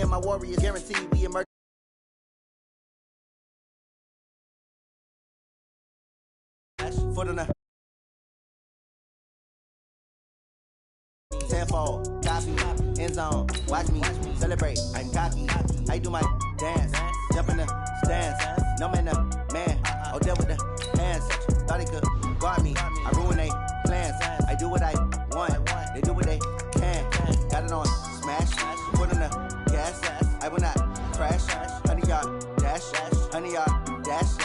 and my warriors guaranteed we emerge. Foot on the tenfold, copy, end zone, watch me celebrate. I'm cocky, I do my dance, jump in the stands, no man, man, oh deal with the hands. Thought he could guard me, I ruin they plans. I do what I want, they do what they can. Got it on smash, put on the gas. I will not crash, 100-yard dash, 100-yard dash.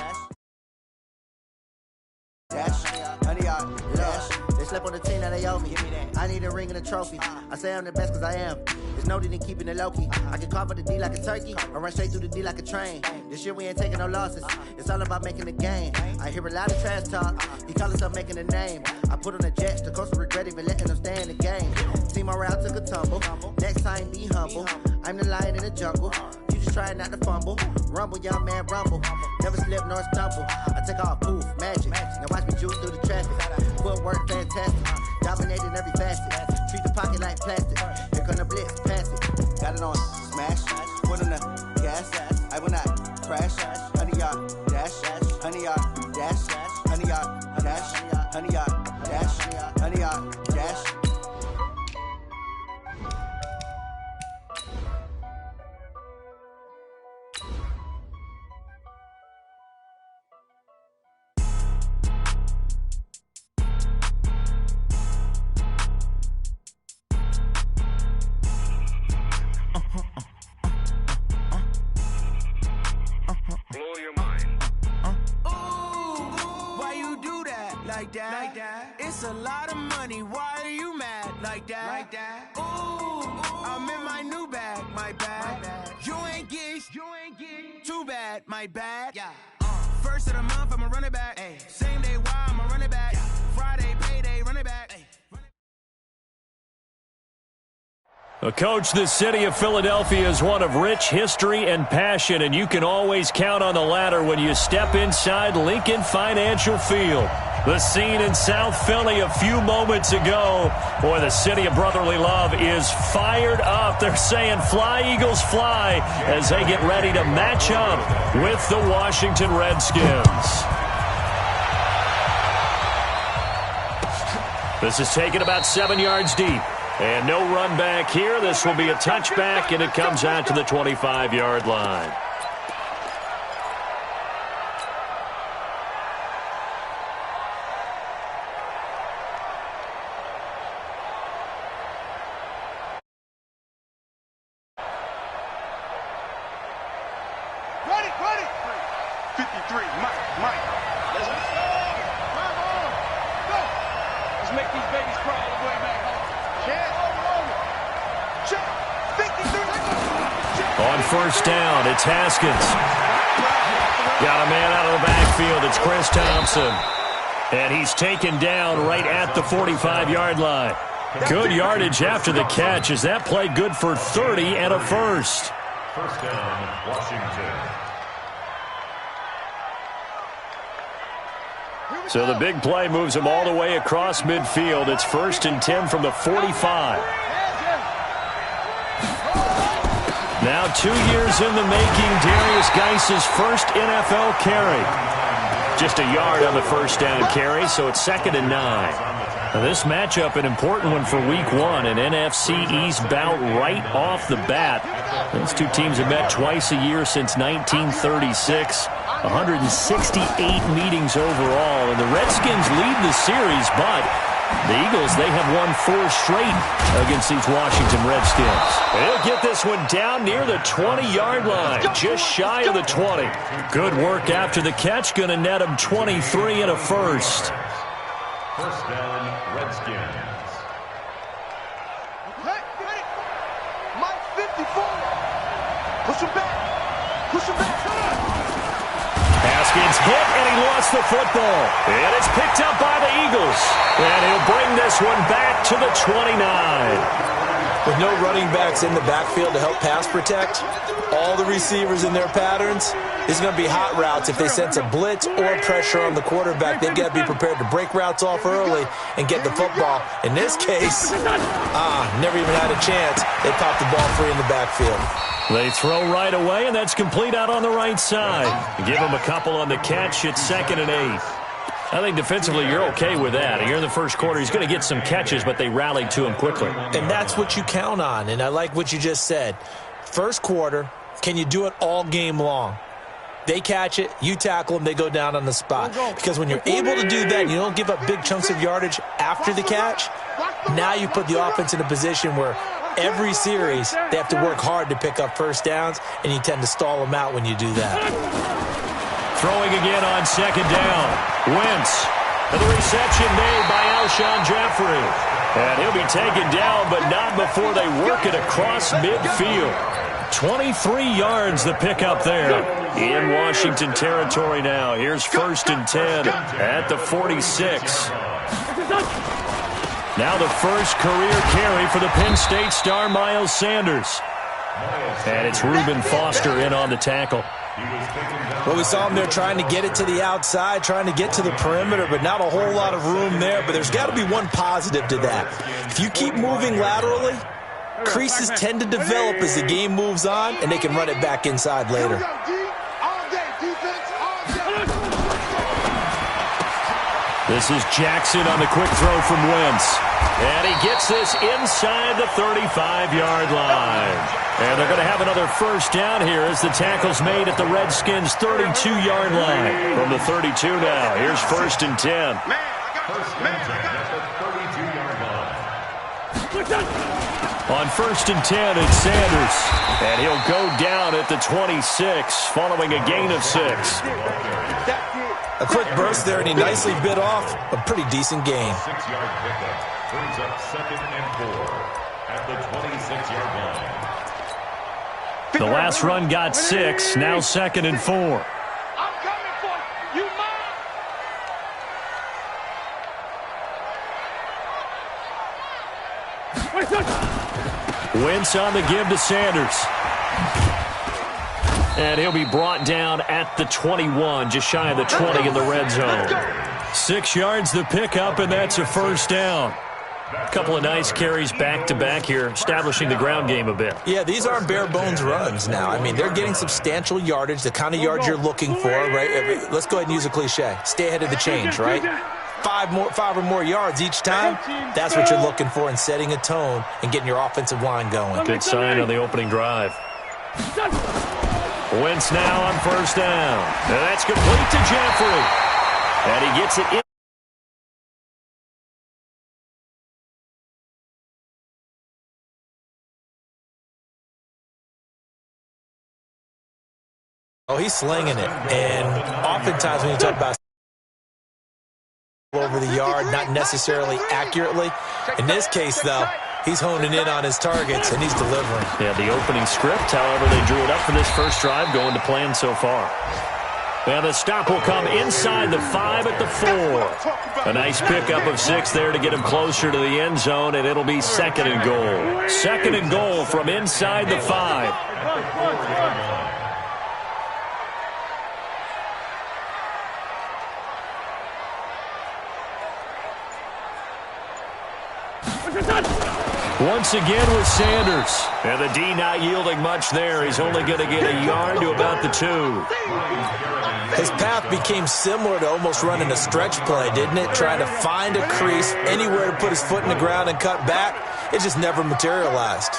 Dash, 100-yard dash. They slept on the team that they owe me. I need a ring and a trophy. I say I'm the best cause I am. There's no need in keeping it low-key. I can carve for the D like a turkey or run straight through the D like a train. This year we ain't taking no losses. It's all about making the game. I hear a lot of trash talk. He call himself making a name. I put on the Jets. The coach will regret even letting them stay in the game. Team morale took a tumble. Next time be humble. I'm the lion in the jungle. You just try not to fumble. Rumble, young man, rumble. Never slip nor stumble. I take off, poof, magic. Now watch me juke through the traffic. Footwork fantastic. Dominating every facet. Treat the pocket like plastic. Here come the blitz, pass it. Got it on smash. Put on the gas. I will not crash. 100-yard dash. 100-yard dash. 100-yard dash. 100-yard dash. 100-yard dash. Like that. It's a lot of money. Why are you mad like that? Ooh, I'm in my new bag, my bad. You ain't get too bad, my bad. Yeah. First of the month, I'ma run it back. Ay. Same day, why I'ma run it back. Friday, payday, run it back. Ay. Coach, the city of Philadelphia is one of rich history and passion, and you can always count on the latter when you step inside Lincoln Financial Field. The scene in South Philly a few moments ago. Boy, the city of brotherly love is fired up. They're saying fly, Eagles, fly, as they get ready to match up with the Washington Redskins. This is taken about 7 yards deep. And no run back here. This will be a touchback, and it comes out to the 25-yard line. Ready. 53, Mike. Let's go. Let's make these babies crawl all the way back home. Check. 53. On first down, it's Haskins. Got a man out of the backfield. It's Chris Thompson. And he's taken down right at the 45-yard line. Good yardage after the catch as that play good for 30 and a first. First down, Washington. So the big play moves him all the way across midfield. It's 1st and 10 from the 45. Now 2 years in the making, Darius Geis's first NFL carry. Just a yard on the first down carry, so it's 2nd and 9. Now this matchup, an important one for Week 1, an NFC East bout right off the bat. Those two teams have met twice a year since 1936. 168 meetings overall, and the Redskins lead the series, but the Eagles, they have won 4 straight against these Washington Redskins. They'll get this one down near the 20-yard line, just shy of the 20. Good work after the catch, going to net them 23 and a first. First down, Redskins. Ready. Mike 54. Push him back. Haskins hit, and he lost the football. And it's picked up by the Eagles. And he'll bring this one back to the 29. With no running backs in the backfield to help pass protect, all the receivers in their patterns, it's going to be hot routes. If they sense a blitz or pressure on the quarterback, they've got to be prepared to break routes off early and get the football. In this case, never even had a chance. They popped the ball free in the backfield. They throw right away, and that's complete out on the right side. Give him a couple on the catch. It's 2nd and 8. I think defensively you're okay with that. Here in the first quarter, he's going to get some catches, but they rallied to him quickly. And that's what you count on, and I like what you just said. First quarter, can you do it all game long? They catch it, you tackle them, they go down on the spot. Because when you're able to do that, you don't give up big chunks of yardage after the catch, now you put the offense in a position where every series they have to work hard to pick up first downs, and you tend to stall them out when you do that. Throwing again on 2nd down. Wentz. The reception made by Alshon Jeffrey. And he'll be taken down, but not before they work it across midfield. 23 yards the pickup there. In Washington territory now. Here's 1st and 10 at the 46. Now the first career carry for the Penn State star Miles Sanders. And it's Reuben Foster in on the tackle. Well, we saw him there trying to get it to the outside, trying to get to the perimeter, but not a whole lot of room there. But there's got to be one positive to that. If you keep moving laterally, creases tend to develop as the game moves on, and they can run it back inside later. This is Jackson on the quick throw from Wentz. And he gets this inside the 35-yard line. And they're going to have another first down here as the tackle's made at the Redskins' 32-yard line. From the 32 now, here's 1st and 10. On 1st and 10, it's Sanders. And he'll go down at the 26, following a gain of 6. A quick burst there, and he nicely bit off a pretty decent gain. 6-yard pickup brings up 2nd and 4 at the 26-yard line. The last run got 6, now 2nd and 4. I'm coming for you. You mine. Wentz on the give to Sanders. And he'll be brought down at the 21, just shy of the 20 in the red zone. 6 yards the pickup, and that's a first down. A couple of nice carries back-to-back here, establishing the ground game a bit. Yeah, these aren't bare-bones runs now. I mean, they're getting substantial yardage, the kind of yards you're looking for, right? Let's go ahead and use a cliche. Stay ahead of the change, right? 5 or more yards each time, that's what you're looking for in setting a tone and getting your offensive line going. Good sign on the opening drive. Wentz now on first down. And that's complete to Jeffrey. And he gets it in. Oh, he's slinging it. And oftentimes when you talk about over the yard, not necessarily accurately. In this case, though, he's honing in on his targets, and he's delivering. Yeah, the opening script, however, they drew it up for this first drive, going to plan so far. And the stop will come inside the 5 at the 4. A nice pickup of 6 there to get him closer to the end zone, and it'll be 2nd and goal. 2nd and goal from inside the 5. Once again with Sanders. And the D not yielding much there. He's only going to get a yard to about the 2. His path became similar to almost running a stretch play, didn't it? Trying to find a crease, anywhere to put his foot in the ground and cut back. It just never materialized.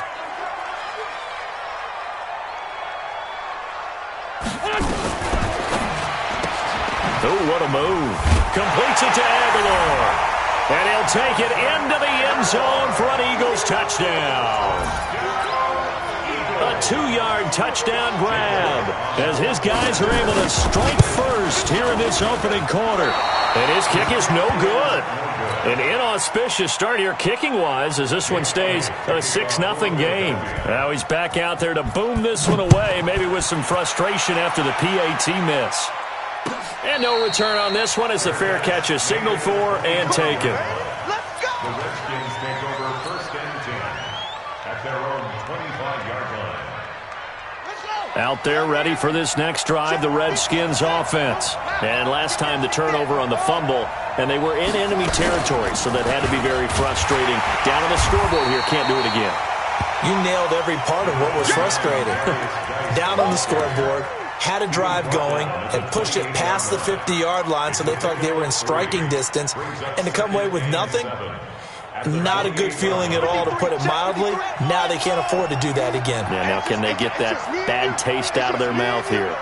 Oh, what a move. Completes it to Aguilar. And he'll take it into the end zone for an Eagles touchdown. A 2-yard touchdown grab as his guys are able to strike first here in this opening quarter. And his kick is no good. An inauspicious start here kicking-wise as this one stays a 6-0 game. Now he's back out there to boom this one away, maybe with some frustration after the PAT miss. And no return on this one as the fair catch is signaled for and taken. Let's go. The Redskins take over 1st and 10 at their own 25-yard line. Out there ready for this next drive, the Redskins offense. And last time the turnover on the fumble, and they were in enemy territory, so that had to be very frustrating. Down on the scoreboard here, can't do it again. You nailed every part of what was frustrating. Down on the scoreboard, had a drive going, and pushed it past the 50-yard line so they felt like they were in striking distance, and to come away with nothing, not a good feeling at all, to put it mildly. Now they can't afford to do that again. Yeah, now can they get that bad taste out of their mouth here?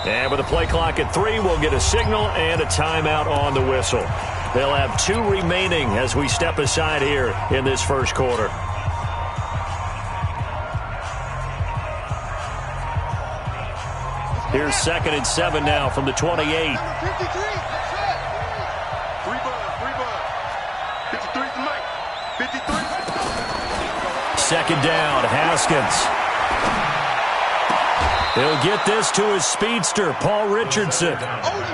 And with the play clock at 3, we'll get a signal and a timeout on the whistle. They'll have 2 remaining as we step aside here in this first quarter. Here's 2nd and 7 now from the 28. 53. 3 bud. 53 tonight. 53. 2nd down, Haskins. He'll get this to his speedster, Paul Richardson. Complete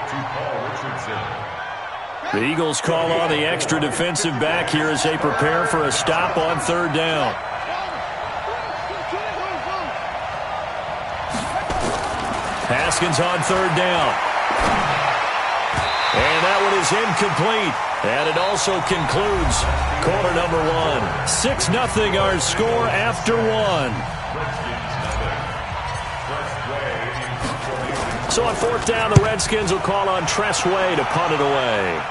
to Paul Richardson. The Eagles call on the extra defensive back here as they prepare for a stop on 3rd down. Haskins on 3rd down. And that one is incomplete. And it also concludes quarter number 1. 6-0 our score after 1. So on 4th down, the Redskins will call on Tressway to punt it away.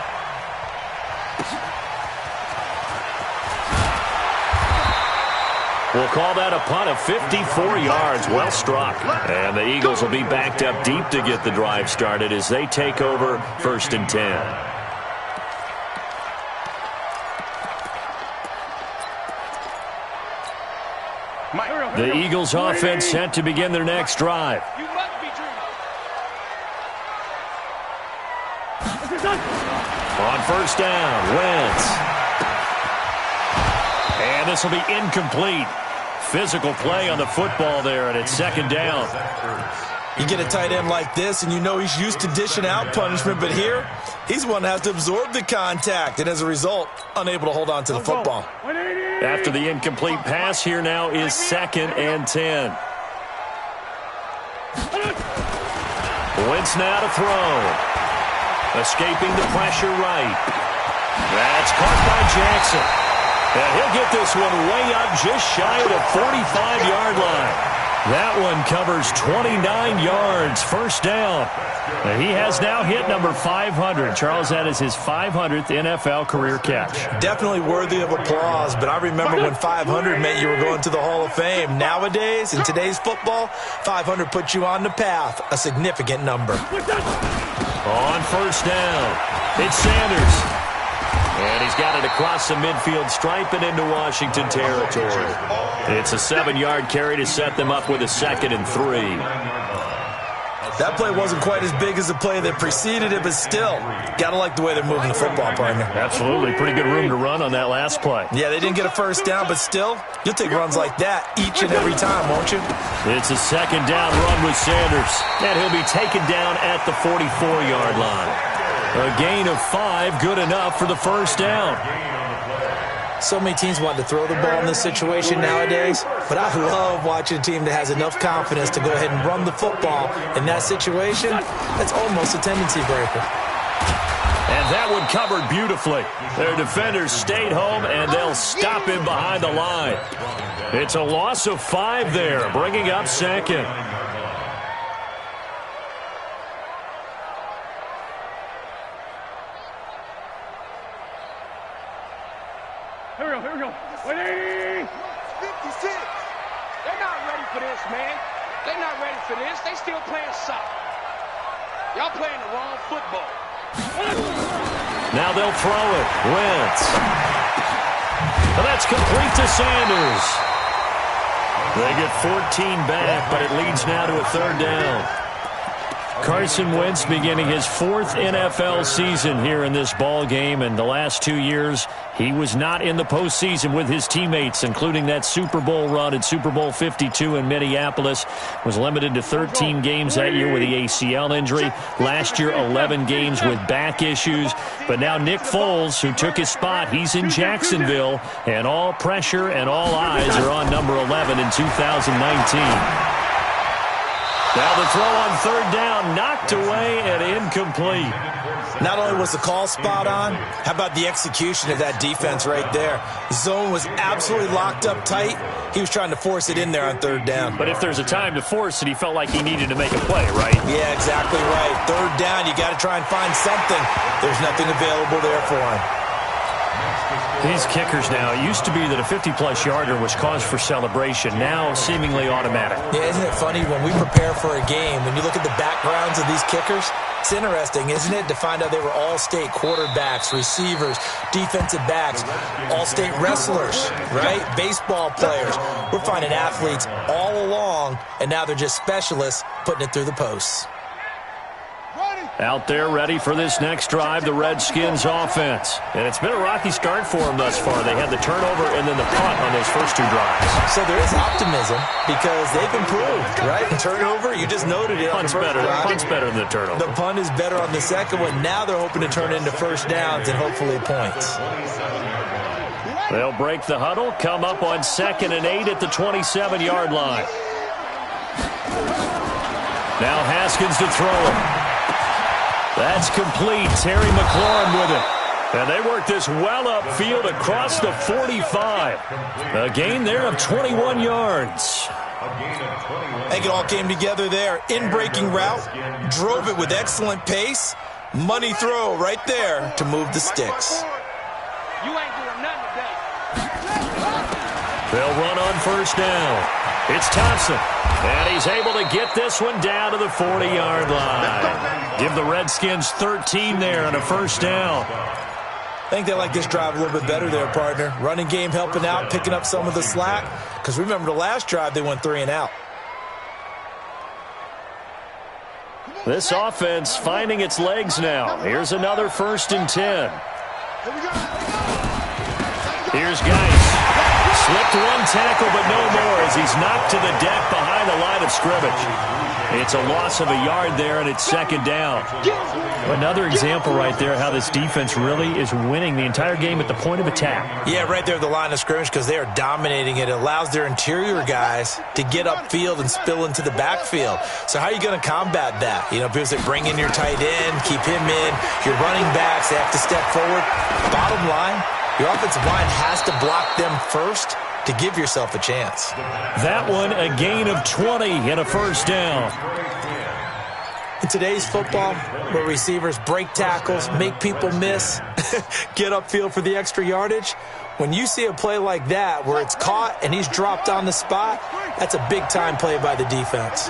We'll call that a punt of 54 yards. Well struck. And the Eagles will be backed up deep to get the drive started as they take over 1st and 10. The Eagles offense set to begin their next drive. On 1st down, Wentz. And this will be incomplete. Physical play on the football there, and it's 2nd down. You get a tight end like this, and you know he's used to dishing out punishment, but here, he's the one that has to absorb the contact, and as a result, unable to hold on to the football. After the incomplete pass, here now is 2nd and 10. Wentz now to throw. Escaping the pressure right. That's caught by Jackson. And he'll get this one way up just shy of the 45-yard line. That one covers 29 yards. 1st down. And he has now hit number 500. Charles, that is his 500th NFL career catch. Definitely worthy of applause, but I remember when 500 meant you were going to the Hall of Fame. Nowadays, in today's football, 500 puts you on the path, a significant number. On 1st down, it's Sanders. And he's got it across the midfield stripe and into Washington territory. It's a 7-yard carry to set them up with a 2nd and 3. That play wasn't quite as big as the play that preceded it, but still, gotta like the way they're moving the football, partner. Absolutely. Pretty good room to run on that last play. Yeah, they didn't get a 1st down, but still, you'll take runs like that each and every time, won't you? It's a 2nd down run with Sanders, and he'll be taken down at the 44-yard line. A gain of 5, good enough for the 1st down. So many teams want to throw the ball in this situation nowadays, but I love watching a team that has enough confidence to go ahead and run the football. In that situation, that's almost a tendency breaker. And that one covered beautifully. Their defenders stayed home, and they'll stop him behind the line. It's a loss of 5 there, bringing up 2nd. Here we go. 180. 56. They're not ready for this, man. They're not ready for this. They still playing soccer. Y'all playing the wrong football. Now they'll throw it. Wentz. And that's complete to Sanders. They get 14 back, but it leads now to a 3rd down. Carson Wentz beginning his 4th NFL season here in this ball game, and the last 2 years he was not in the postseason with his teammates, including that Super Bowl run at Super Bowl 52 in Minneapolis. Was limited to 13 games that year with the ACL injury. Last year, 11 games with back issues. But now Nick Foles, who took his spot, he's in Jacksonville, and all pressure and all eyes are on number 11 in 2019. Now the throw on 3rd down, knocked away and incomplete. Not only was the call spot on, how about the execution of that defense right there? The zone was absolutely locked up tight. He was trying to force it in there on 3rd down. But if there's a time to force it, he felt like he needed to make a play, right? Yeah, exactly right. 3rd down, you got to try and find something. There's nothing available there for him. These kickers now, it used to be that a 50-plus yarder was cause for celebration. Now, seemingly automatic. Yeah, isn't it funny when we prepare for a game, when you look at the backgrounds of these kickers, it's interesting, isn't it, to find out they were all-state quarterbacks, receivers, defensive backs, all-state wrestlers, right? Baseball players. We're finding athletes all along, and now they're just specialists putting it through the posts. Out there ready for this next drive, the Redskins offense. And it's been a rocky start for them thus far. They had the turnover and then the punt on those first 2 drives. So there is optimism because they've improved, right? The turnover, you just noted it. Punt's better. Punt's better than the turnover. The punt is better on the second one. Now they're hoping to turn it into first downs and hopefully points. They'll break the huddle, come up on 2nd and 8 at the 27-yard line. Now Haskins to throw it. That's complete. Terry McLaurin with it. And they work this well upfield across the 45. A gain there of 21 yards. I think it all came together there. In-breaking route, drove it with excellent pace. Money throw right there to move the sticks. You ain't doing nothing today. They'll run on first down. It's Thompson. And he's able to get this one down to the 40-yard line. Give the Redskins 13 there on a first down. I think they like this drive a little bit better there, partner. Running game helping out, picking up some of the slack. Because remember the last drive, they went 3 and out. This offense finding its legs now. Here's another 1st and 10. Here's Geis. Slipped 1 tackle, but no more as he's knocked to the deck behind the line of scrimmage. It's a loss of a yard there, and it's 2nd down. Another example right there how this defense really is winning the entire game at the point of attack. Yeah, right there at the line of scrimmage because they are dominating it. It allows their interior guys to get upfield and spill into the backfield. So how are you going to combat that? You know, people say bring in your tight end, keep him in. Your running backs, they have to step forward. Bottom line, your offensive line has to block them first to give yourself a chance. That one, a gain of 20 and a first down. In today's football, where receivers break tackles, make people miss, get upfield for the extra yardage, when you see a play like that where it's caught and he's dropped on the spot, that's a big-time play by the defense.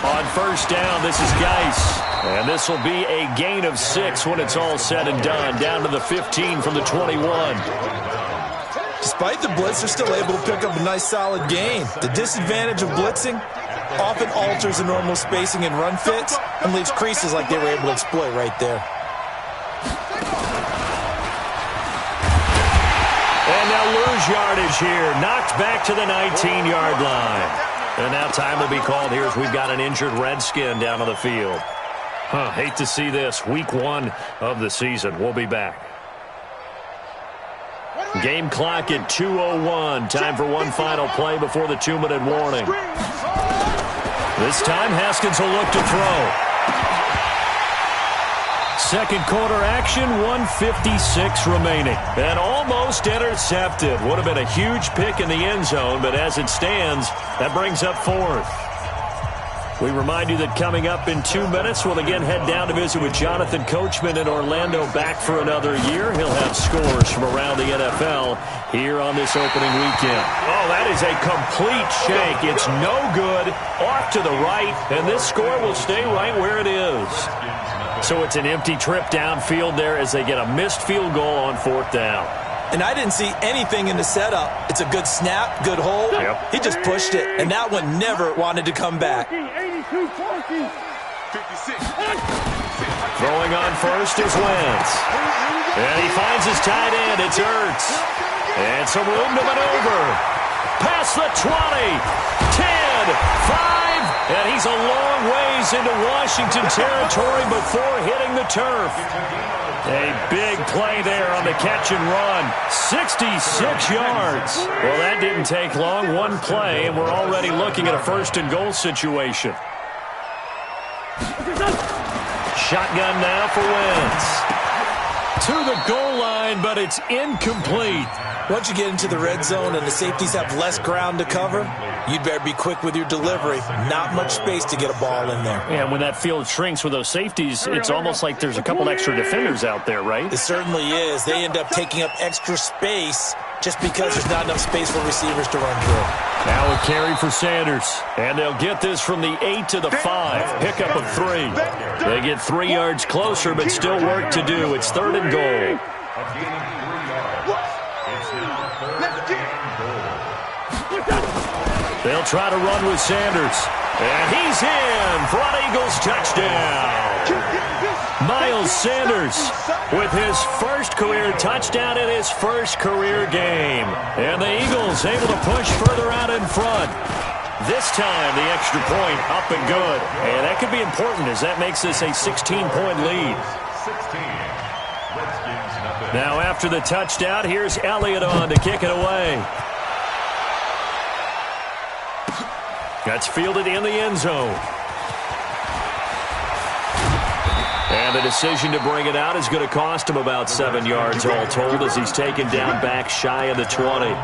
On first down, this is Geis. And this will be a gain of 6 when it's all said and done. Down to the 15 from the 21. Despite the blitz, they're still able to pick up a nice solid gain. The disadvantage of blitzing often alters the normal spacing and run fits and leaves creases like they were able to exploit right there. And now Leauge yardage here. Knocked back to the 19-yard line. And now time will be called here as we've got an injured Redskin down on the field. Hate to see this. Week 1 of the season. We'll be back. Game clock at 2:01. Time for one final play before the 2-minute warning. This time, Haskins will look to throw. Second quarter action, 1:56 remaining. And almost intercepted. Would have been a huge pick in the end zone, but as it stands, that brings up 4th. We remind you that coming up in 2 minutes, we'll again head down to visit with Jonathan Coachman in Orlando, back for another year. He'll have scores from around the NFL here on this opening weekend. Oh, that is a complete shank. It's no good, off to the right, and this score will stay right where it is. So it's an empty trip downfield there as they get a missed field goal on 4th down. And I didn't see anything in the setup. It's a good snap, good hold. Yep. He just pushed it, and that one never wanted to come back. 56. Throwing on first is Wentz. And he finds his tight end. It's Ertz. And some room to maneuver. Past the 20. 10. 5. And he's a long ways into Washington territory before hitting the turf. A big play there on the catch and run. 66 yards. Well, that didn't take long. One play, and we're already looking at a first-and-goal situation. Shotgun now for Wentz. To the goal line, but it's incomplete. Once you get into the red zone and the safeties have less ground to cover, you'd better be quick with your delivery. Not much space to get a ball in there. Yeah, when that field shrinks with those safeties, it's almost like there's a couple extra defenders out there, right? It certainly is. They end up taking up extra space just because there's not enough space for receivers to run through. Now a carry for Sanders. And they'll get this from the 8 to the 5. Pickup of 3. They get 3 yards closer, but still work to do. It's 3rd and goal. They'll try to run with Sanders. And he's in for an Eagles touchdown. Miles Sanders with his first career touchdown in his first career game. And the Eagles able to push further out in front. This time the extra point up and good. And that could be important as that makes this a 16-point lead. 16. Redskins nothing. Now after the touchdown, here's Elliott on to kick it away. That's fielded in the end zone. And the decision to bring it out is going to cost him about 7 yards all told as he's taken down back shy of the 20.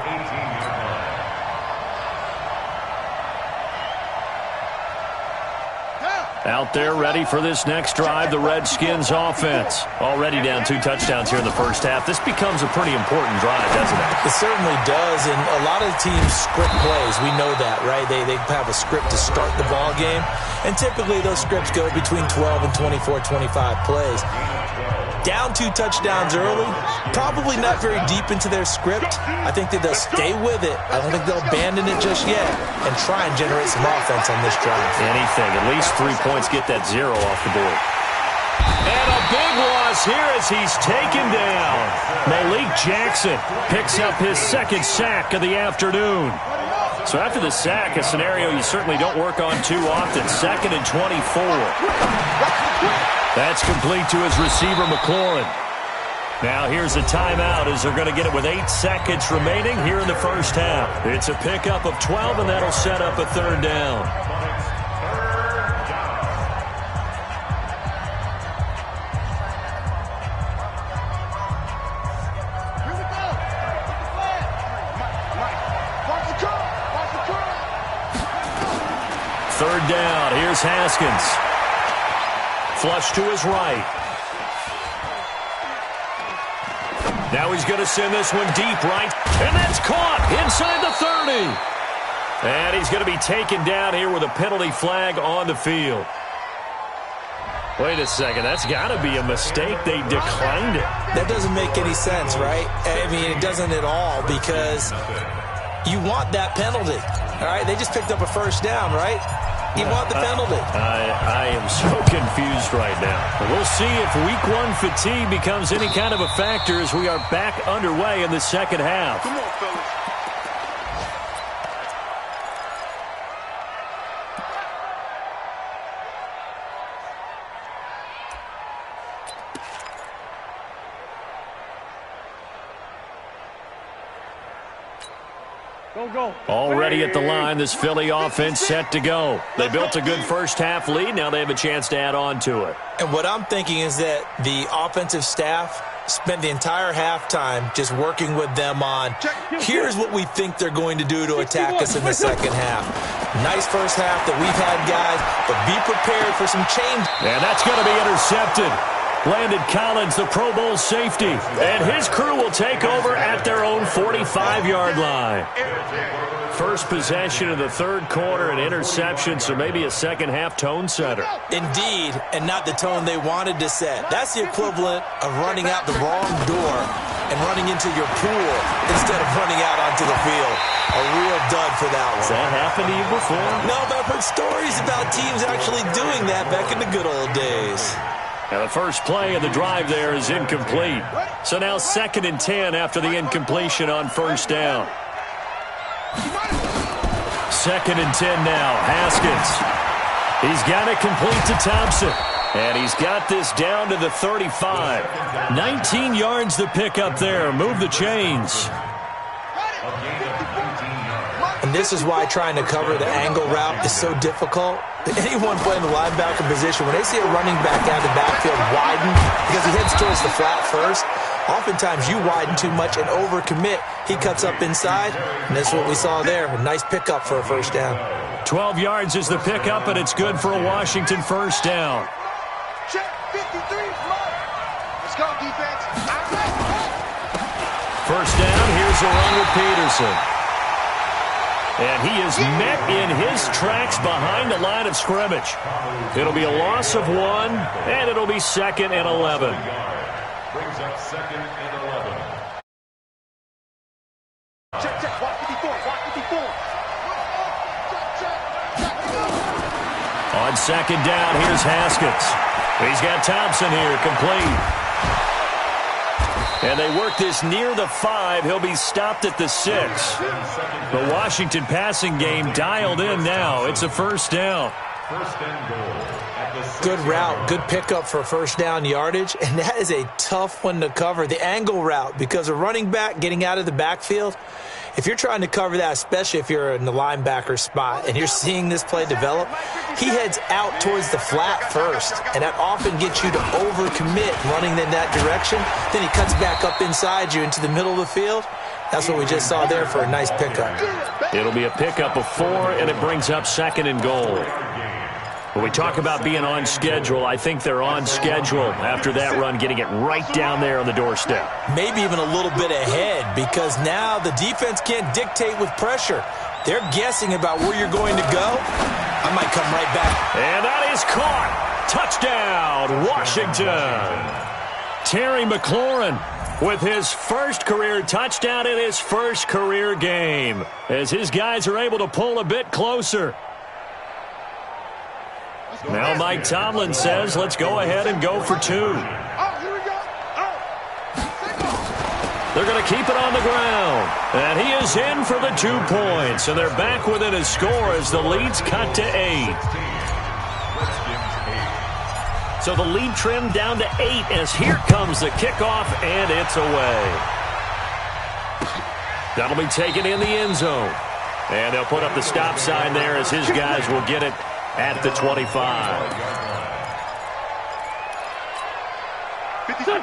Out there ready for this next drive, the Redskins offense. Already down 2 touchdowns here in the first half. This becomes a pretty important drive, doesn't it? It certainly does, and a lot of the teams script plays. We know that, right? They have a script to start the ball game, and typically those scripts go between 12 and 24, 25 plays. Down 2 touchdowns early, probably not very deep into their script. I think that they'll stay with it. I don't think they'll abandon it just yet and try and generate some offense on this drive. Anything. At least 3 points get that 0 off the board. And a big loss here as he's taken down. Malik Jackson picks up his 2nd sack of the afternoon. So after the sack, a scenario you certainly don't work on too often. 2nd and 24. That's complete to his receiver, McLaurin. Now here's a timeout as they're going to get it with 8 seconds remaining here in the first half. It's a pickup of 12, and that'll set up a 3rd down. Third down. Here's Haskins. Flush to his right. Now he's going to send this one deep right. And that's caught inside the 30. And he's going to be taken down here with a penalty flag on the field. Wait a second. That's got to be a mistake. They declined it. That doesn't make any sense, right? I mean, it doesn't at all because you want that penalty. All right? They just picked up a 1st down, right? You want the penalty. I am so confused right now. We'll see if week 1 fatigue becomes any kind of a factor as we are back underway in the second half. Come on, fellas. Go. Already at the line, this Philly offense set to go. They built a good first half lead. Now they have a chance to add on to it. And what I'm thinking is that the offensive staff spent the entire halftime just working with them on, here's what we think they're going to do to attack us in the second half. Nice first half that we've had, guys, but be prepared for some change. And that's going to be intercepted. Landon Collins, the Pro Bowl safety, and his crew will take over at their own 45-yard line. First possession of the third quarter, an interception, so maybe a second-half tone setter. Indeed, and not the tone they wanted to set. That's the equivalent of running out the wrong door and running into your pool instead of running out onto the field. A real dud for that one. Has that happened to you before? No, but I've heard stories about teams actually doing that back in the good old days. Now the first play of the drive there is incomplete. So now 2nd and 10 after the incompletion on first down. 2nd and 10 now. Haskins. He's got it complete to Thompson. And he's got this down to the 35. 19 yards to pick up there. Move the chains. And this is why trying to cover the angle route is so difficult. Anyone playing the linebacker position, when they see a running back out of the backfield widen because he heads towards the flat first, oftentimes you widen too much and overcommit. He cuts up inside, and that's what we saw there. A nice pickup for a first down. 12 yards is the pickup, and it's good for a Washington first down. Check 53. Let's go, defense. First down, here's a run with Peterson. And he is met in his tracks behind the line of scrimmage. It'll be a loss of 1, and it'll be 2nd and 11. Brings up 2nd and 11. Check. Walk 54. On 2nd down, here's Haskins. He's got Thompson here, complete. And they work this near the 5. He'll be stopped at the 6. The Washington passing game dialed in now. It's a first down. First and goal. Good route, good pickup for first down yardage, and that is a tough one to cover. The angle route, because a running back getting out of the backfield, if you're trying to cover that, especially if you're in the linebacker spot and you're seeing this play develop, he heads out towards the flat first, and that often gets you to overcommit running in that direction. Then he cuts back up inside you into the middle of the field. That's what we just saw there for a nice pickup. It'll be a pickup of 4, and it brings up 2nd and goal. When we talk about being on schedule, I think they're on schedule after that run, getting it right down there on the doorstep. Maybe even a little bit ahead, because now the defense can't dictate with pressure. They're guessing about where you're going to go. I might come right back. And that is caught. Touchdown, Washington. Terry McLaurin with his first career touchdown in his first career game, as his guys are able to pull a bit closer. Now Mike Tomlin says, let's go ahead and go for 2. They're going to keep it on the ground. And he is in for the 2 points. And they're back within a score as the lead's cut to 8. So the lead trimmed down to 8 as here comes the kickoff, and it's away. That'll be taken in the end zone. And they'll put up the stop sign there as his guys will get it at the 25.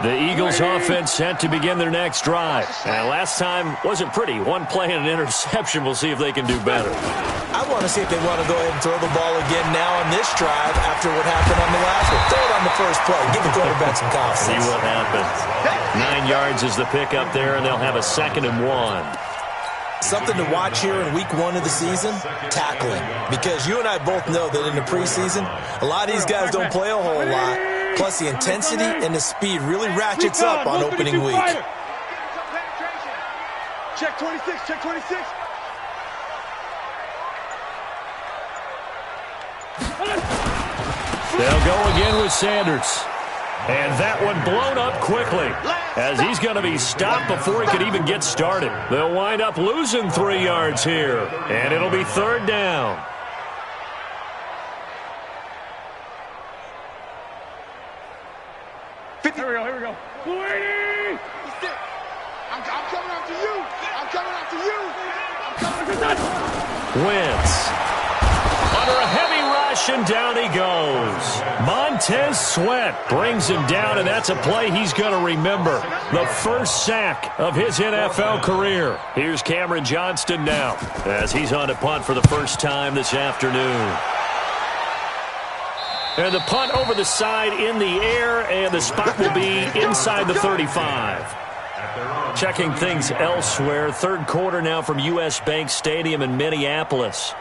The Eagles offense set to begin their next drive. And last time wasn't pretty. 1 play and an interception. We'll see if they can do better. I want to see if they want to go ahead and throw the ball again now on this drive after what happened on the last one. Throw it on the first play. Give the quarterback some confidence. See what happens. 9 yards is the pickup there, and they'll have a 2nd and 1. Something to watch here in week 1 of the season, tackling. Because you and I both know that in the preseason, a lot of these guys don't play a whole lot. Plus, the intensity and the speed really ratchets up on opening week. Check 26, check 26. They'll go again with Sanders. And that one blown up quickly as he's going to be stopped before he could even get started. They'll wind up losing 3 yards here, and it'll be 3rd down. Here we go. 40! I'm coming after you. I'm coming after you. I'm coming after you. Wentz. Under a heavy rush, and down he goes. Montez Sweat brings him down, and that's a play he's going to remember. The first sack of his NFL career. Here's Cameron Johnston now as he's on to punt for the first time this afternoon. And the punt over the side in the air, and the spot will be inside the 35. Checking things elsewhere. Third quarter now from U.S. Bank Stadium in Minneapolis.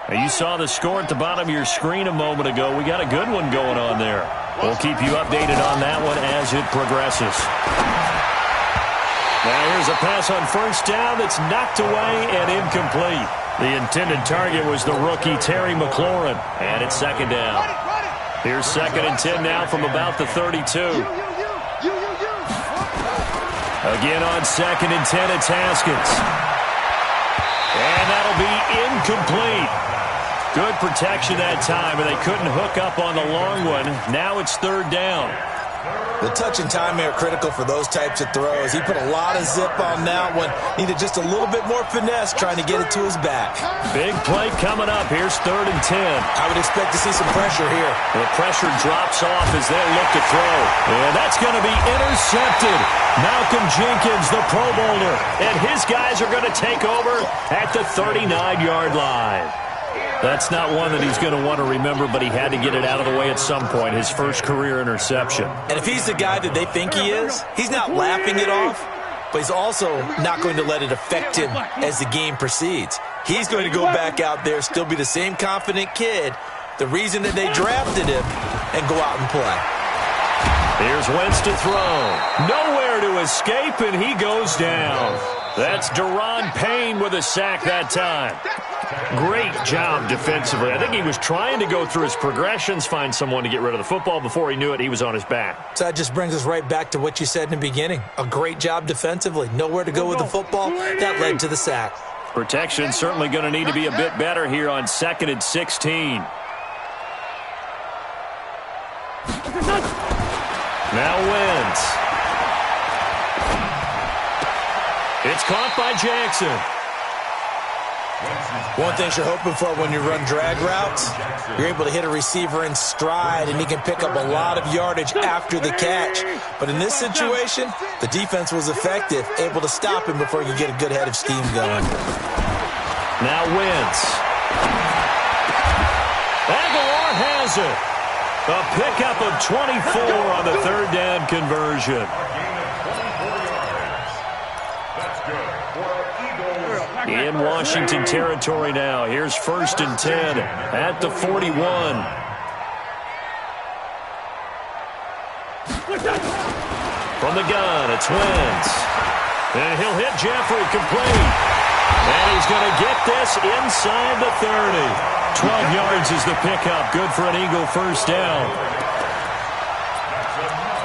Now you saw the score at the bottom of your screen a moment ago. We got a good one going on there. We'll keep you updated on that one as it progresses. Now here's a pass on first down that's knocked away and incomplete. The intended target was the rookie Terry McLaurin, and it's second down. Here's 2nd and 10 now from about the 32. Again on 2nd and 10, it's Haskins. And that'll be incomplete. Good protection that time, and they couldn't hook up on the long one. Now it's 3rd down. The touch and time are critical for those types of throws. He put a lot of zip on that one. Needed just a little bit more finesse trying to get it to his back. Big play coming up. Here's 3rd and 10. I would expect to see some pressure here. The pressure drops off as they look to throw. And that's going to be intercepted. Malcolm Jenkins, the Pro Bowler, and his guys are going to take over at the 39-yard line. That's not one that he's going to want to remember, but he had to get it out of the way at some point, his first career interception. And if he's the guy that they think he is, he's not laughing it off, but he's also not going to let it affect him as the game proceeds. He's going to go back out there, still be the same confident kid, the reason that they drafted him, and go out and play. Here's Wentz to throw. Nowhere to escape, and he goes down. That's Daron Payne with a sack that time. Great job defensively. I think he was trying to go through his progressions, find someone to get rid of the football. Before he knew it, he was on his back. So that just brings us right back to what you said in the beginning. A great job defensively. Nowhere to go with the football. That led to the sack. Protection certainly going to need to be a bit better here on 2nd and 16. Now Wentz. It's caught by Jackson. One thing you're hoping for when you run drag routes, you're able to hit a receiver in stride, and he can pick up a lot of yardage after the catch. But in this situation, the defense was effective, able to stop him before you get a good head of steam going. Now Wentz. Aguilar has it. A pickup of 24 on the 3rd down conversion. In Washington territory now. Here's 1st and 10 at the 41. From the gun, it's Wentz. And he'll hit Jeffrey complete. And he's going to get this inside the 30. 12 yards is the pickup. Good for an Eagle first down.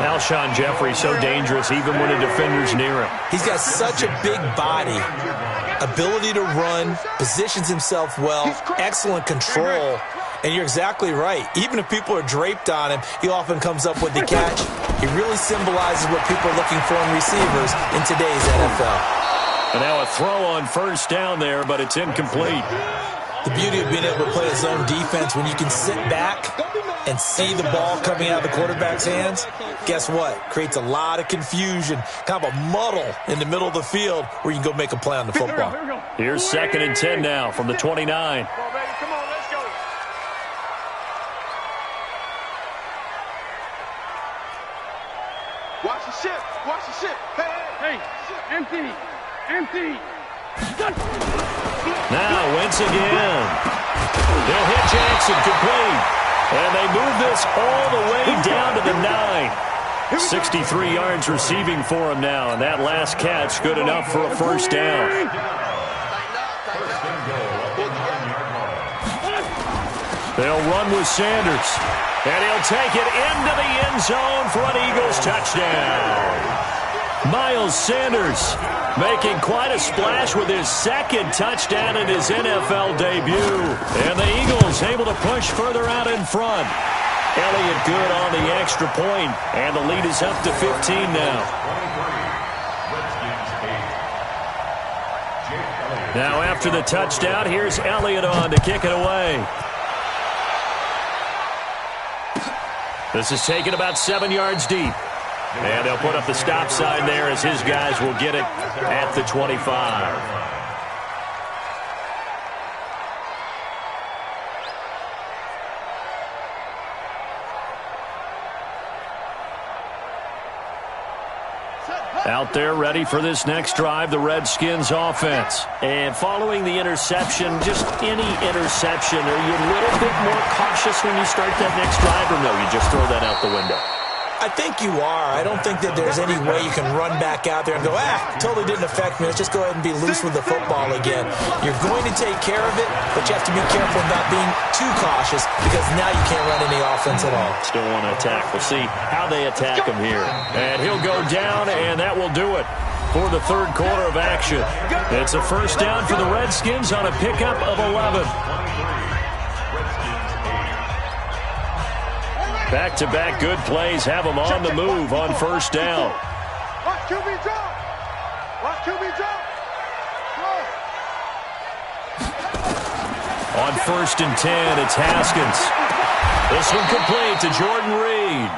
Alshon Jeffrey so dangerous even when a defender's near him. He's got such a big body, ability to run, positions himself well, excellent control. And you're exactly right. Even if people are draped on him, he often comes up with the catch. He really symbolizes what people are looking for in receivers in today's NFL. And now a throw on first down there, but it's incomplete. The beauty of being able to play a zone defense, when you can sit back and see the ball coming out of the quarterback's hands, guess what? Creates a lot of confusion, kind of a muddle in the middle of the field where you can go make a play on the football. Here's 2nd and 10 now from the 29. Come on, let's go. Watch the ship. Watch the ship. Hey, empty. Now Wentz again. They'll hit Jackson complete. And they move this all the way down to the 9. 63 yards receiving for him now. And that last catch good enough for a first down. They'll run with Sanders. And he'll take it into the end zone for an Eagles touchdown. Miles Sanders making quite a splash with his 2nd touchdown in his NFL debut. And the Eagles able to push further out in front. Elliott good on the extra point, and the lead is up to 15 now. Now after the touchdown, here's Elliott on to kick it away. This is taken about 7 yards deep. And they'll put up the stop sign there as his guys will get it at the 25. Out there ready for this next drive, the Redskins offense. And following the interception, just any interception, are you a little bit more cautious when you start that next drive, or no, you just throw that out the window? I think you are. I don't think that there's any way you can run back out there and go, totally didn't affect me. Let's just go ahead and be loose with the football again. You're going to take care of it, but you have to be careful about being too cautious because now you can't run any offense at all. Still want to attack. We'll see how they attack him here. And he'll go down, and that will do it for the third quarter of action. It's a first down for the Redskins on a pickup of 11. Back-to-back good plays have them on the move on first down. Watch QB drop. Watch QB drop. On first and 10, it's Haskins. This one complete to Jordan Reed.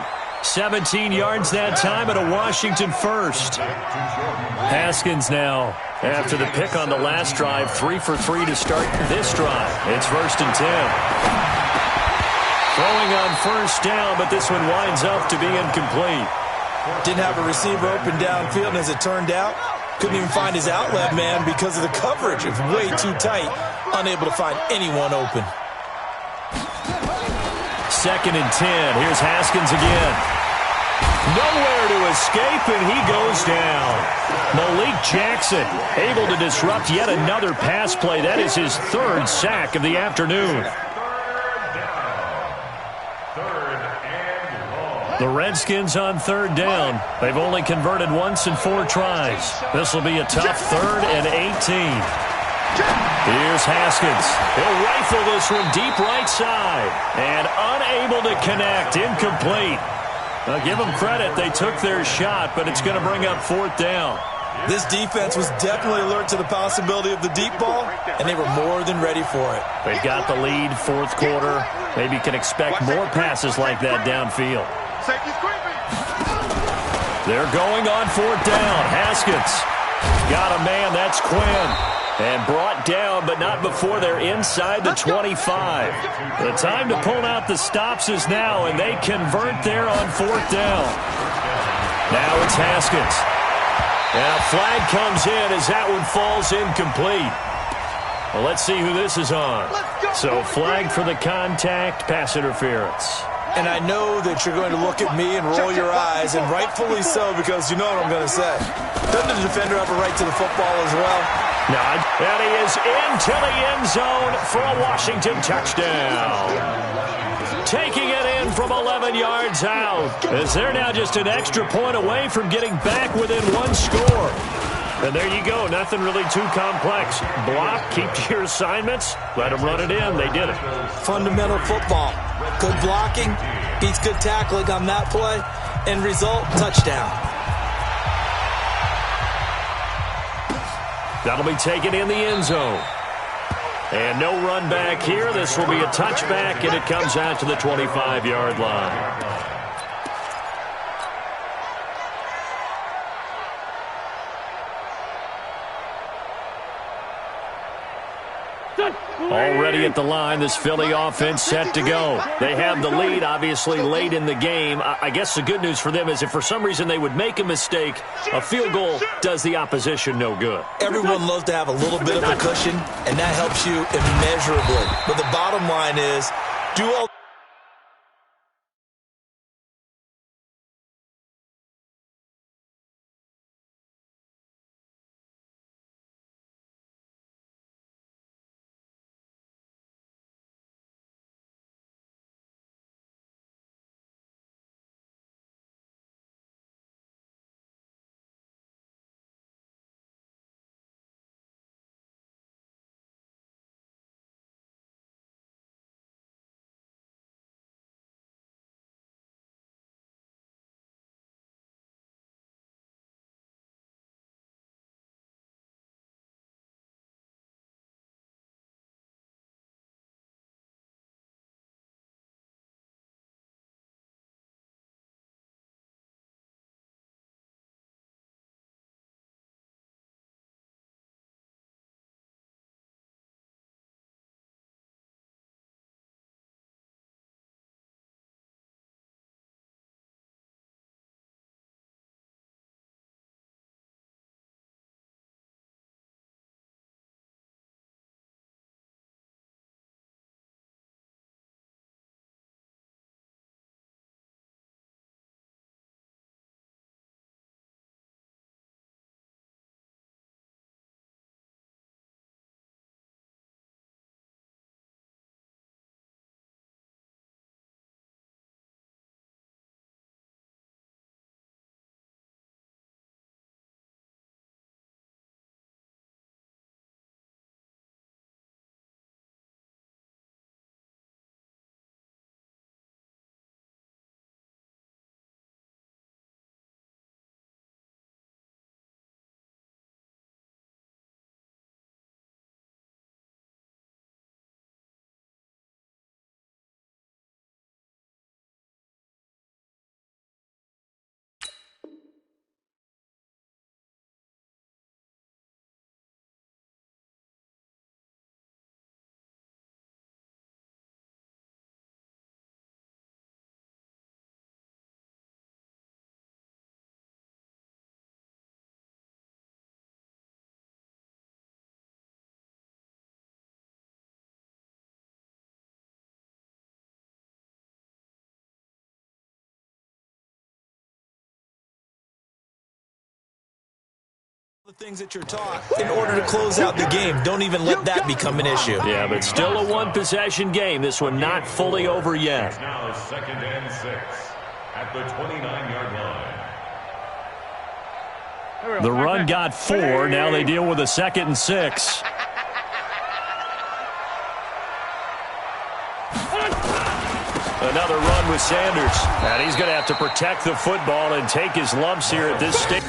17 yards that time at a Washington first. Haskins now, after the pick on the last drive, 3 for 3 to start this drive. It's first and 10. Throwing on first down, but this one winds up to be incomplete. Didn't have a receiver open downfield, and as it turned out, couldn't even find his outlet man because of the coverage. It was way too tight, unable to find anyone open. Second and 10. Here's Haskins again. Nowhere to escape, and he goes down. Malik Jackson able to disrupt yet another pass play. That is his third sack of the afternoon. The Redskins on third down. They've only converted once in 4 tries. This will be a tough third and 18. Here's Haskins. He'll rifle this one deep right side. And unable to connect. Incomplete. Now, give them credit. They took their shot, but it's going to bring up fourth down. This defense was definitely alert to the possibility of the deep ball, and they were more than ready for it. They've got the lead fourth quarter. Maybe can expect more passes like that downfield. They're going on fourth down. Haskins got a man. That's Quinn. And brought down, but not before they're inside the 25. The time to pull out the stops is now, and they convert there on fourth down. Now it's Haskins. And a flag comes in as that one falls incomplete. Well, let's see who this is on. So flag for the contact, pass interference. And I know that you're going to look at me and roll your eyes, and rightfully so, because you know what I'm going to say. Doesn't the defender have a right to the football as well? No, and he is into the end zone for a Washington touchdown. Taking it in from 11 yards out, as they're now just an extra point away from getting back within one score. And there you go. Nothing really too complex. Block, keep to your assignments, let them run it in. They did it. Fundamental football. Good blocking, beats good tackling on that play, and result, touchdown. That'll be taken in the end zone. And no run back here. This will be a touchback, and it comes out to the 25-yard line. Already at the line, this Philly offense set to go. They have the lead, obviously, late in the game. I guess the good news for them is if for some reason they would make a mistake, a field goal does the opposition no good. Everyone loves to have a little bit of a cushion, and that helps you immeasurably. But the bottom line is, do all The things that you're taught in order to close out the game. Don't even let that become an issue. Yeah, but still a one-possession game. This one not fully over yet. It's now 2nd and 6 at the 29-yard line. The run got 4. Now they deal with a 2nd and 6. Another run with Sanders. And he's going to have to protect the football and take his lumps here at this stage.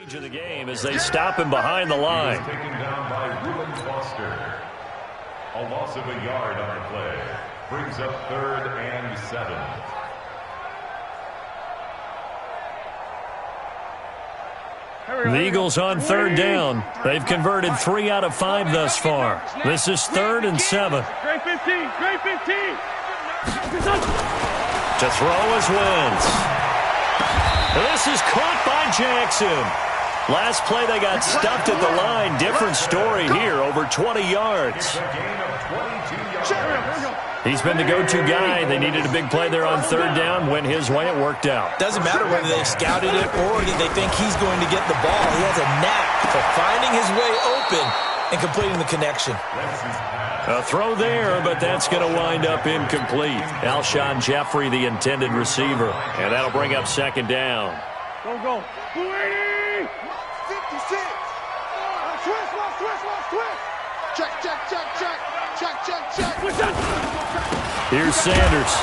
Of the game as they stop him behind the line. Taken down by Reuben Foster. A loss of a yard on the play. Brings up 3rd and 7. The Eagles on 3rd down. They've converted 3 out of 5 thus far. This is 3rd and 7. Great 15. Great 15. To throw is Wentz. This is caught by Jackson. Last play they got stuffed at the line. Different story here, over 20 yards. He's been the go-to guy. They needed a big play there on 3rd down. Went his way. It worked out. Doesn't matter whether they scouted it or they think he's going to get the ball. He has a knack for finding his way open and completing the connection. A throw there, but that's going to wind up incomplete. Alshon Jeffrey, the intended receiver. And that'll bring up 2nd down. Go. 280. 56. Switch. Check. Here's Sanders.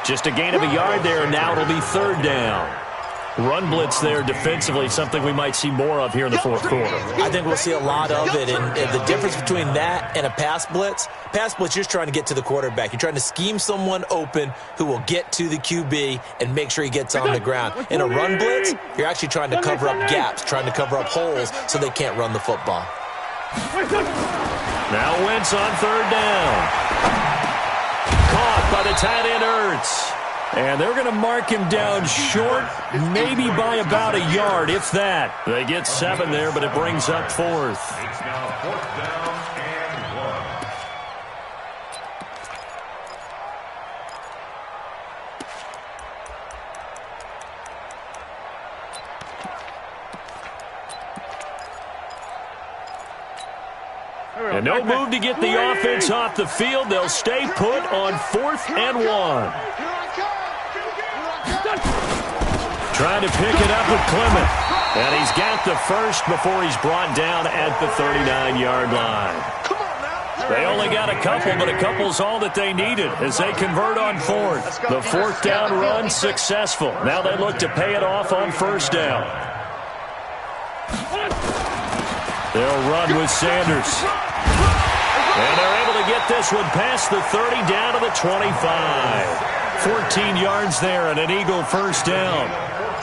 Just a gain of a yard there, and now it'll be 3rd down. Run blitz there defensively, something we might see more of here in the 4th quarter. I think we'll see a lot of it, and the difference between that and a pass blitz, you're just trying to get to the quarterback. You're trying to scheme someone open who will get to the QB and make sure he gets on the ground. In a run blitz, you're actually trying to cover up gaps, trying to cover up holes so they can't run the football. Now Wentz on 3rd down. Caught by the tight end Ertz. And they're going to mark him down short, maybe by about a yard, if that. They get 7 there, but it brings up 4th. It's now 4th down and 1. And no move to get the offense off the field. They'll stay put on 4th and 1. Trying to pick it up with Clement. And he's got the first before he's brought down at the 39-yard line. They only got a couple, but a couple's all that they needed as they convert on 4th. The 4th down run successful. Now they look to pay it off on 1st down. They'll run with Sanders. And they're able to get this one past the 30 down to the 25. 14 yards there and an Eagle 1st down.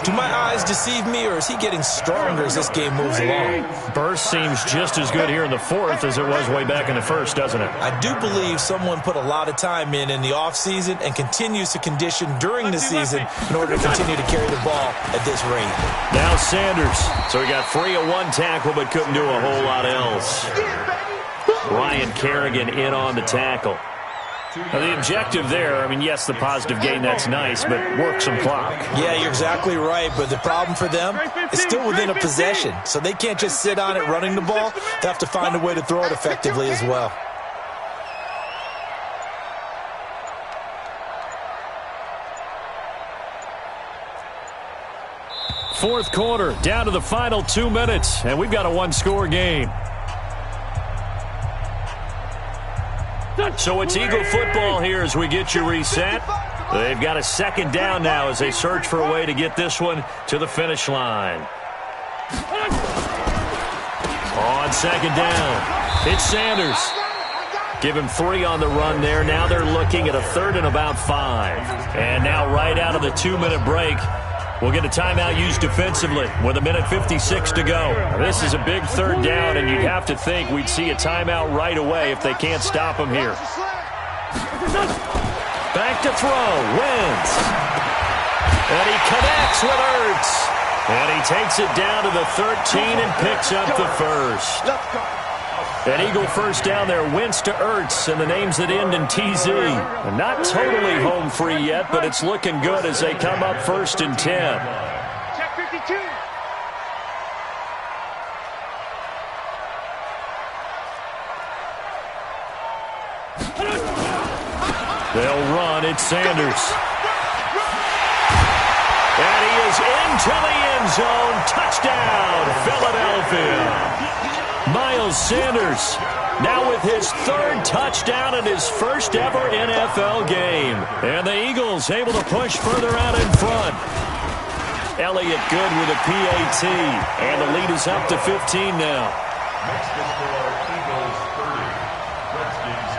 Do my eyes deceive me, or is he getting stronger as this game moves along? Burst seems just as good here in the 4th as it was way back in the 1st, doesn't it? I do believe someone put a lot of time in the offseason and continues to condition during the season in order to continue to carry the ball at this rate. Now Sanders. So he got free of 1 tackle but couldn't do a whole lot else. Ryan Kerrigan in on the tackle. Now the objective there, I mean, yes, the positive gain, that's nice, but work some clock. Yeah, you're exactly right, but the problem for them is still within a possession, so they can't just sit on it running the ball. They have to find a way to throw it effectively as well. Fourth quarter, down to the final 2 minutes, and we've got a 1-score game. So it's Eagle football here as we get you reset. They've got a second down now as they search for a way to get this one to the finish line. On second down, it's Sanders. Give him 3 on the run there. Now they're looking at a 3rd and about 5. And now right out of the 2-minute break, we'll get a timeout used defensively with 1:56 to go. This is a big 3rd down, and you'd have to think we'd see a timeout right away if they can't stop him here. Back to throw, Wentz. And he connects with Ertz. And he takes it down to the 13 and picks up the first. An Eagle first down there, Wentz to Ertz, and the names that end in TZ. And not totally home free yet, but it's looking good as they come up 1st and 10. Check 52. They'll run. It's Sanders. And he is into the end zone. Touchdown, Philadelphia. Miles Sanders now with his 3rd touchdown in his first ever NFL game. And the Eagles able to push further out in front. Elliott good with a PAT. And the lead is up to 15 now. Next to score, Eagles 30, Redskins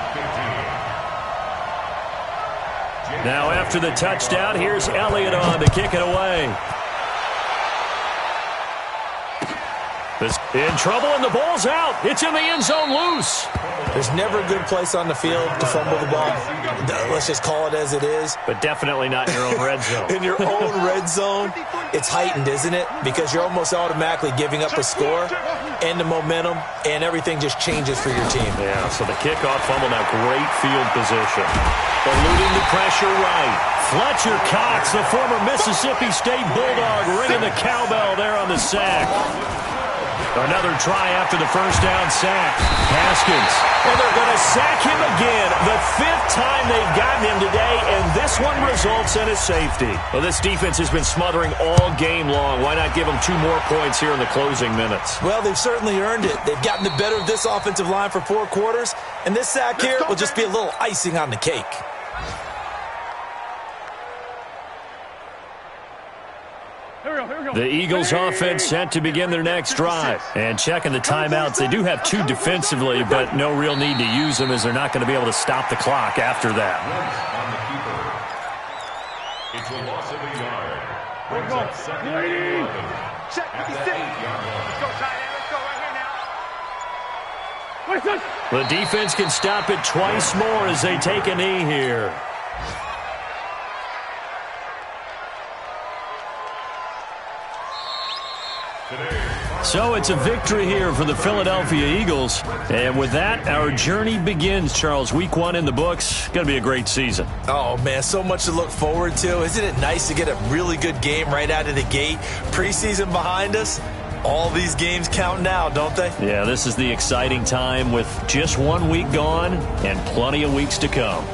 15. Now after the touchdown, here's Elliott on to kick it away. In trouble, and the ball's out. It's in the end zone loose. There's never a good place on the field to fumble the ball. Let's just call it as it is. But definitely not in your own red zone. In your own red zone, it's heightened, isn't it? Because you're almost automatically giving up a score and the momentum, and everything just changes for your team. Yeah, so the kickoff fumble, now great field position. Eluding the pressure right. Fletcher Cox, the former Mississippi State Bulldog, ringing the cowbell there on the sack. Another try after the first down sack. Haskins. And they're going to sack him again. The 5th time they've gotten him today, and this one results in a safety. Well, this defense has been smothering all game long. Why not give them 2 more points here in the closing minutes? Well, they've certainly earned it. They've gotten the better of this offensive line for 4 quarters, and this sack here will just be a little icing on the cake. The Eagles offense set to begin their next drive. And checking the timeouts, they do have 2 defensively, but no real need to use them as they're not going to be able to stop the clock after that. On the keeper. It's a loss of a yard. Brings up 2nd and 11. Check 56. Let's go, tight end. Let's go right here now. The defense can stop it twice more as they take a knee here. So it's a victory here for the Philadelphia Eagles. And with that, our journey begins, Charles. Week 1 in the books. Going to be a great season. Oh, man, so much to look forward to. Isn't it nice to get a really good game right out of the gate? Preseason behind us. All these games count now, don't they? Yeah, this is the exciting time with just 1 week gone and plenty of weeks to come.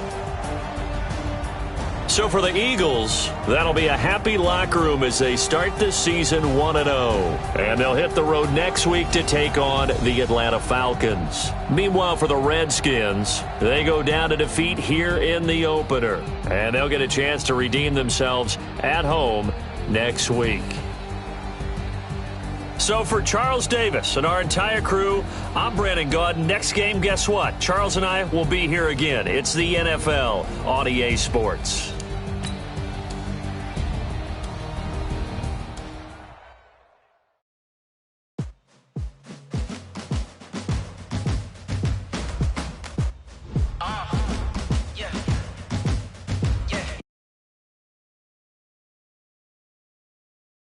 So for the Eagles, that'll be a happy locker room as they start this season 1-0. And they'll hit the road next week to take on the Atlanta Falcons. Meanwhile, for the Redskins, they go down to defeat here in the opener. And they'll get a chance to redeem themselves at home next week. So for Charles Davis and our entire crew, I'm Brandon Gaudin. Next game, guess what? Charles and I will be here again. It's the NFL on EA Sports.